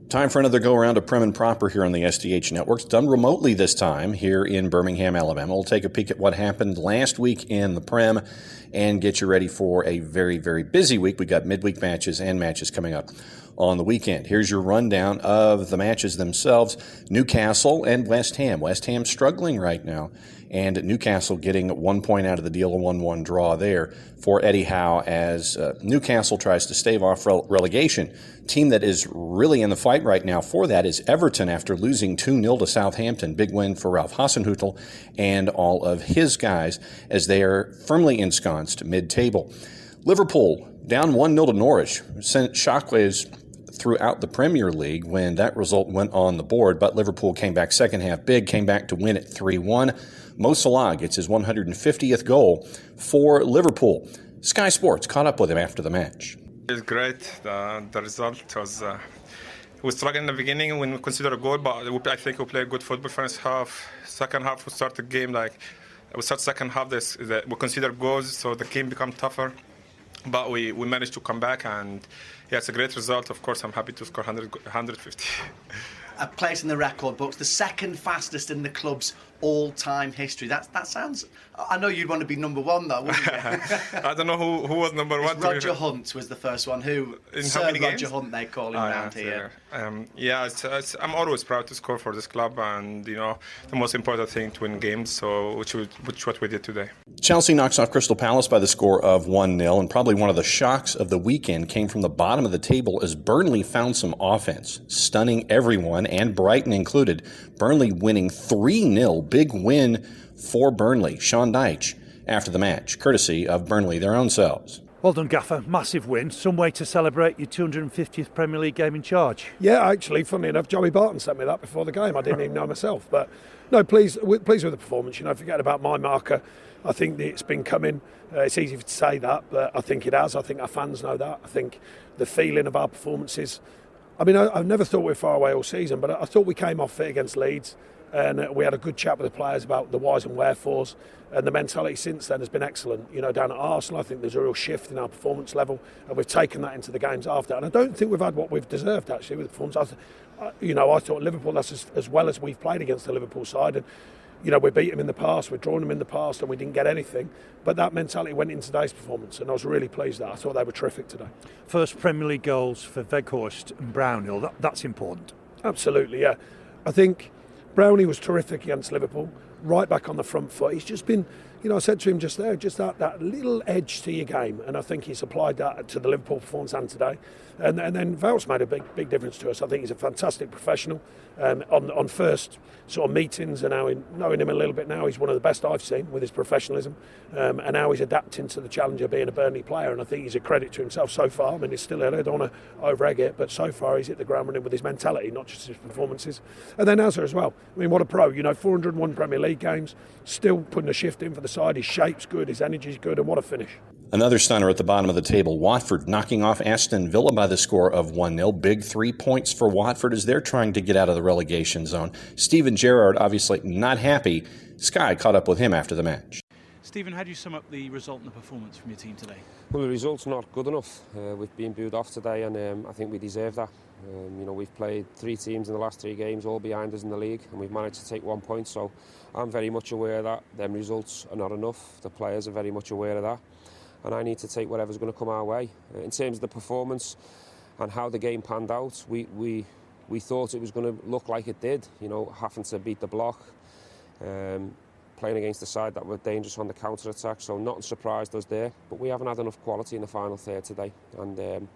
Time for another go-around of Prem and Proper here on the SDH Networks, done remotely this time here in Birmingham, Alabama. We'll take a peek at what happened last week in the Prem and get you ready for a very, very busy week. We got midweek matches and matches coming up on the weekend. Here's your rundown of the matches themselves. Newcastle and West Ham. West Ham struggling right now, and Newcastle getting 1 point out of the deal, a 1-1 draw there for Eddie Howe as Newcastle tries to stave off relegation. Team that is really in the fight right now for that is Everton after losing 2-0 to Southampton. Big win for Ralf Rangnick and all of his guys as they are firmly ensconced mid-table. Liverpool down 1-0 to Norwich sent shockwaves throughout the Premier League when that result went on the board, but Liverpool came back second half big, came back to win it 3-1. Mo Salah gets his 150th goal for Liverpool. Sky Sports caught up with him after the match. It's great. The result was we struggled in the beginning when we considered a goal, but I think we played good football first half. Second half we start the game we start second half we consider goals, so the game become tougher. But we managed to come back, and yeah, it's a great result. Of course, I'm happy to score 150. A place in the record books, the second fastest in the club's all-time history. That sounds... I know you'd want to be number one, though, wouldn't you? I don't know who was number one. Roger Hunt was the first one. Sir Roger Hunt, they call him around here. I'm always proud to score for this club, and the most important thing to win games. So, which what we did today. Chelsea knocks off Crystal Palace by the score of 1-0, and probably one of the shocks of the weekend came from the bottom of the table as Burnley found some offense, stunning everyone, and Brighton included. Burnley winning 3-0, big win for Burnley. Sean Dyche after the match, courtesy of Burnley, their own selves. Well done, Gaffer. Massive win. Some way to celebrate your 250th Premier League game in charge. Yeah, actually, funnily enough, Joey Barton sent me that before the game. I didn't even know myself. But no, pleased with the performance. Forget about my marker. I think that it's been coming. It's easy to say that, but I think it has. I think our fans know that. I think the feeling of our performances. I mean, I've never thought we were far away all season, but I thought we came off fit against Leeds. And we had a good chat with the players about the whys and wherefores, and the mentality since then has been excellent. Down at Arsenal, I think there's a real shift in our performance level, and we've taken that into the games after. And I don't think we've had what we've deserved actually with the performance. I thought Liverpool, that's as well as we've played against the Liverpool side, and we beat them in the past, we've drawn them in the past, and we didn't get anything. But that mentality went in today's performance, and I was really pleased that I thought they were terrific today. First Premier League goals for Weghorst and Brownhill. That's important. Absolutely, yeah. I think Brownie was terrific against Liverpool, right back on the front foot. He's just been, I said to him just there, just that little edge to your game, and I think he's applied that to the Liverpool performance and today. And then Val's made a big difference to us. I think he's a fantastic professional. On first sort of meetings and knowing him a little bit now, he's one of the best I've seen with his professionalism, and how he's adapting to the challenge of being a Burnley player. And I think he's a credit to himself so far. I mean, he's still early, I don't want to over-egg it, but so far he's hit the ground running with his mentality, not just his performances. And then Azza as well. I mean, what a pro. 401 Premier League games, still putting a shift in for the side. His shape's good, his energy's good, and what a finish. Another stunner at the bottom of the table, Watford knocking off Aston Villa by the score of 1-0. Big 3 points for Watford as they're trying to get out of the relegation zone. Steven Gerrard obviously not happy. Sky caught up with him after the match. Stephen, how do you sum up the result and the performance from your team today? Well, the result's not good enough. We've been booed off today, and I think we deserve that. We've played 3 teams in the last 3 games, all behind us in the league, and we've managed to take 1 point. So I'm very much aware of that. Them results are not enough. The players are very much aware of that. And I need to take whatever's going to come our way. In terms of the performance and how the game panned out, we thought it was going to look like it did. Having to beat the block, playing against the side that were dangerous on the counter-attack, so not surprised us there. But we haven't had enough quality in the final third today, and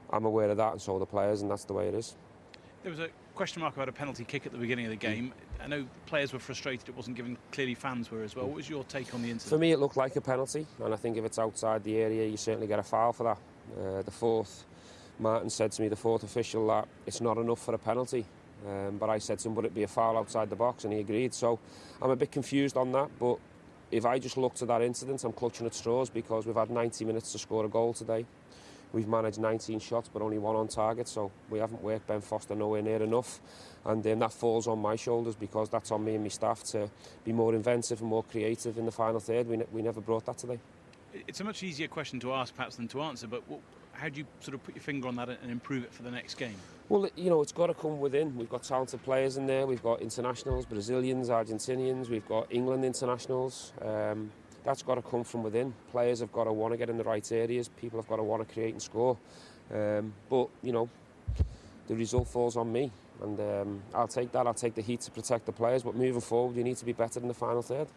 I'm aware of that, and so are the players, and that's the way it is. There was a question mark about a penalty kick at the beginning of the game. I know players were frustrated it wasn't given, clearly fans were as well. What was your take on the incident? For me, it looked like a penalty, and I think if it's outside the area, you certainly get a foul for that. Martin said to me, the fourth official, that it's not enough for a penalty. But I said to him, would it be a foul outside the box? And he agreed. So I'm a bit confused on that, but if I just look to that incident, I'm clutching at straws because we've had 90 minutes to score a goal today. We've managed 19 shots, but only 1 on target, so we haven't worked Ben Foster nowhere near enough. And that falls on my shoulders because that's on me and my staff to be more inventive and more creative in the final third. We never brought that today. It's a much easier question to ask, perhaps, than to answer, but How do you sort of put your finger on that and improve it for the next game? Well, you know, it's got to come within. We've got talented players in there. We've got internationals, Brazilians, Argentinians. We've got England internationals. That's got to come from within. Players have got to want to get in the right areas. People have got to want to create and score. But, you know, the result falls on me. And I'll take that. I'll take the heat to protect the players. But moving forward, you need to be better than the final third.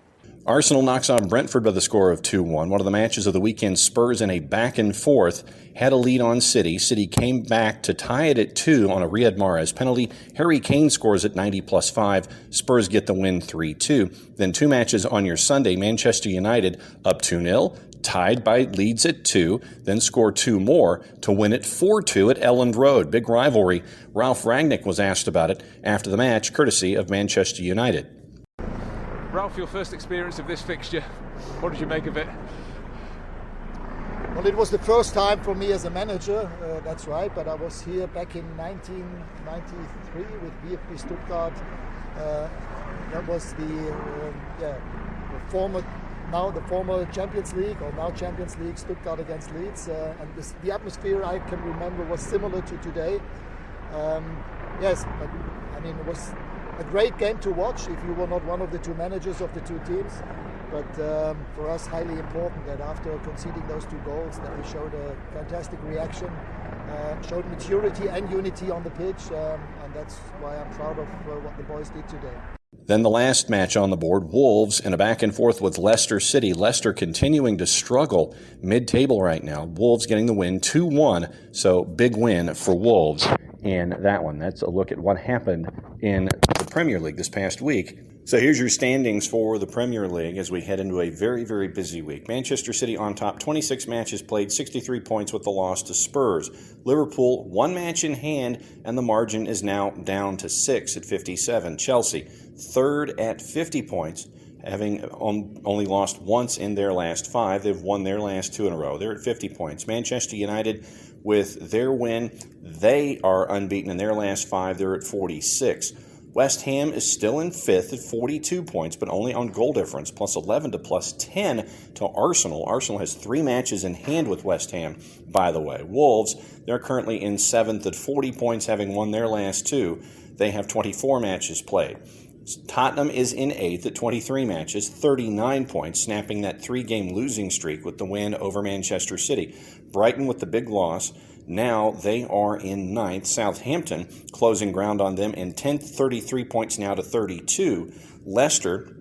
Arsenal knocks on Brentford by the score of 2-1. One of the matches of the weekend, Spurs in a back and forth had a lead on City. City came back to tie it at 2 on a Riyad Mahrez penalty. Harry Kane scores at 90+5. Spurs get the win 3-2. Then 2 matches on your Sunday, Manchester United up 2-0. Tied by Leeds at 2, then score 2 more to win it 4-2 at Elland Road. Big rivalry. Ralf Rangnick was asked about it after the match, courtesy of Manchester United. Ralf, your first experience of this fixture, what did you make of it? Well, it was the first time for me as a manager, that's right, but I was here back in 1993 with VfB Stuttgart. That was the former Champions League, or now Champions League, Stuttgart against Leeds, and the atmosphere I can remember was similar to today. Yes, but I mean, it was a great game to watch if you were not one of the 2 managers of the 2 teams. But for us, highly important that after conceding those 2 goals, that we showed a fantastic reaction, showed maturity and unity on the pitch, and that's why I'm proud of what the boys did today. Then the last match on the board, Wolves in a back and forth with Leicester City. Leicester continuing to struggle mid-table right now. Wolves getting the win 2-1, so big win for Wolves in that one. That's a look at what happened in the Premier League this past week. So here's your standings for the Premier League as we head into a very, very busy week. Manchester City on top, 26 matches played, 63 points with the loss to Spurs. Liverpool, 1 match in hand, and the margin is now down to 6 at 57. Chelsea, third at 50 points, having only lost once in their last 5. They've won their last 2 in a row. They're at 50 points. Manchester United, with their win, they are unbeaten in their last 5. They're at 46. West Ham is still in 5th at 42 points, but only on goal difference, plus 11 to plus 10 to Arsenal. Arsenal has 3 matches in hand with West Ham, by the way. Wolves, they're currently in 7th at 40 points, having won their last 2. They have 24 matches played. Tottenham is in 8th at 23 matches, 39 points, snapping that 3-game losing streak with the win over Manchester City. Brighton with the big loss. Now they are in 9th. Southampton closing ground on them in 10th, 33 points now to 32. Leicester,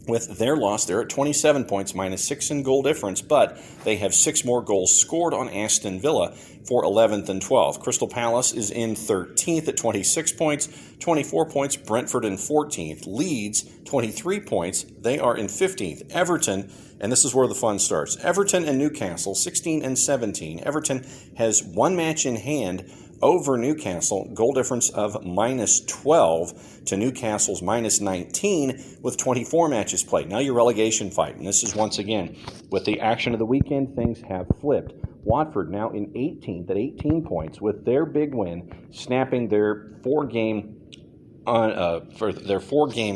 with their loss, they're at 27 points, minus 6 in goal difference, but they have 6 more goals scored on Aston Villa for 11th and 12th. Crystal Palace is in 13th at 26 points, 24 points, Brentford in 14th. Leeds, 23 points, they are in 15th. Everton, and this is where the fun starts, Everton and Newcastle, 16 and 17. Everton has 1 match in hand over Newcastle, goal difference of minus 12 to Newcastle's minus 19 with 24 matches played. Now your relegation fight, and this is once again, with the action of the weekend, things have flipped. Watford now in 18th at 18 points with their big win, snapping their 4-game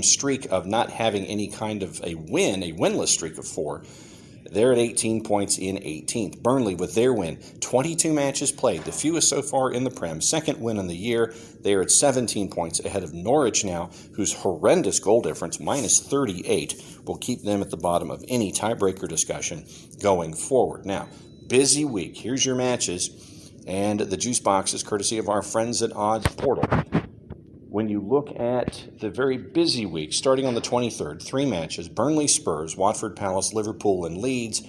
streak of not having any kind of a winless streak of 4. They're at 18 points in 18th. Burnley with their win, 22 matches played, the fewest so far in the Prem. 2nd win in the year. They are at 17 points ahead of Norwich now, whose horrendous goal difference, minus 38, will keep them at the bottom of any tiebreaker discussion going forward. Now, busy week. Here's your matches, and the juice box is courtesy of our friends at Odds Portal. When you look at the very busy week, starting on the 23rd, 3 matches, Burnley, Spurs, Watford, Palace, Liverpool, and Leeds.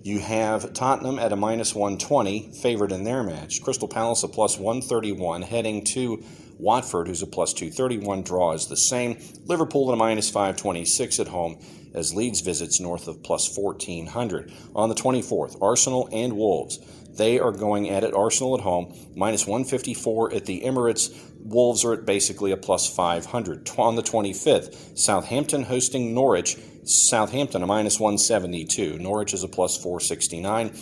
You have Tottenham at a minus 120, favored in their match. Crystal Palace a plus 131, heading to Watford, who's a plus 231. Draw is the same. Liverpool at a minus 526 at home, as Leeds visits north of plus 1400. On the 24th, Arsenal and Wolves. They are going at it. Arsenal at home, minus 154 at the Emirates. Wolves are at basically a plus 500. On the 25th, Southampton hosting Norwich. Southampton a minus 172. Norwich is a plus 469.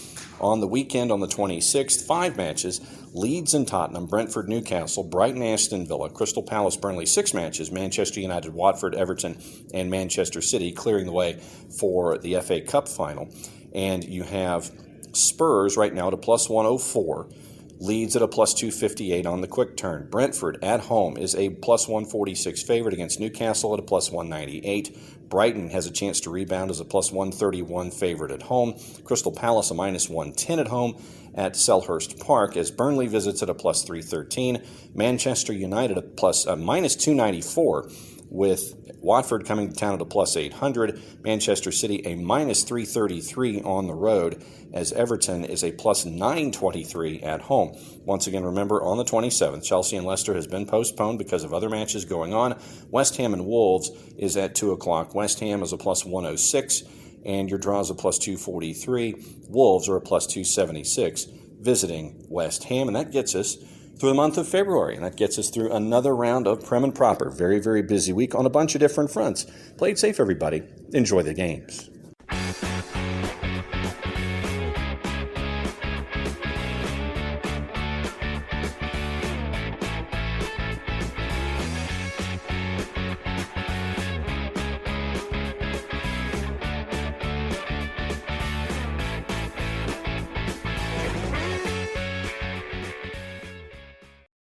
On the weekend, on the 26th, 5 matches. Leeds and Tottenham, Brentford, Newcastle, Brighton, Aston Villa, Crystal Palace, Burnley. 6 matches. Manchester United, Watford, Everton, and Manchester City, clearing the way for the FA Cup final. And you have Spurs right now at a plus 104. Leeds at a plus 258 on the quick turn. Brentford at home is a plus 146 favorite against Newcastle at a plus 198. Brighton has a chance to rebound as a plus 131 favorite at home. Crystal Palace a minus 110 at home at Selhurst Park as Burnley visits at a plus 313. Manchester United a minus 294 with Watford coming to town at a plus 800. Manchester City a minus 333 on the road as Everton is a plus 923 at home. Once again, remember, on the 27th, Chelsea and Leicester has been postponed because of other matches going on. West Ham and Wolves is at 2 o'clock. West Ham is a plus 106, and your draw is a plus 243. Wolves are a plus 276 visiting West Ham, and that gets us through the month of February, and that gets us through another round of Prem and Proper. Very, very busy week on a bunch of different fronts. Play it safe, everybody. Enjoy the games.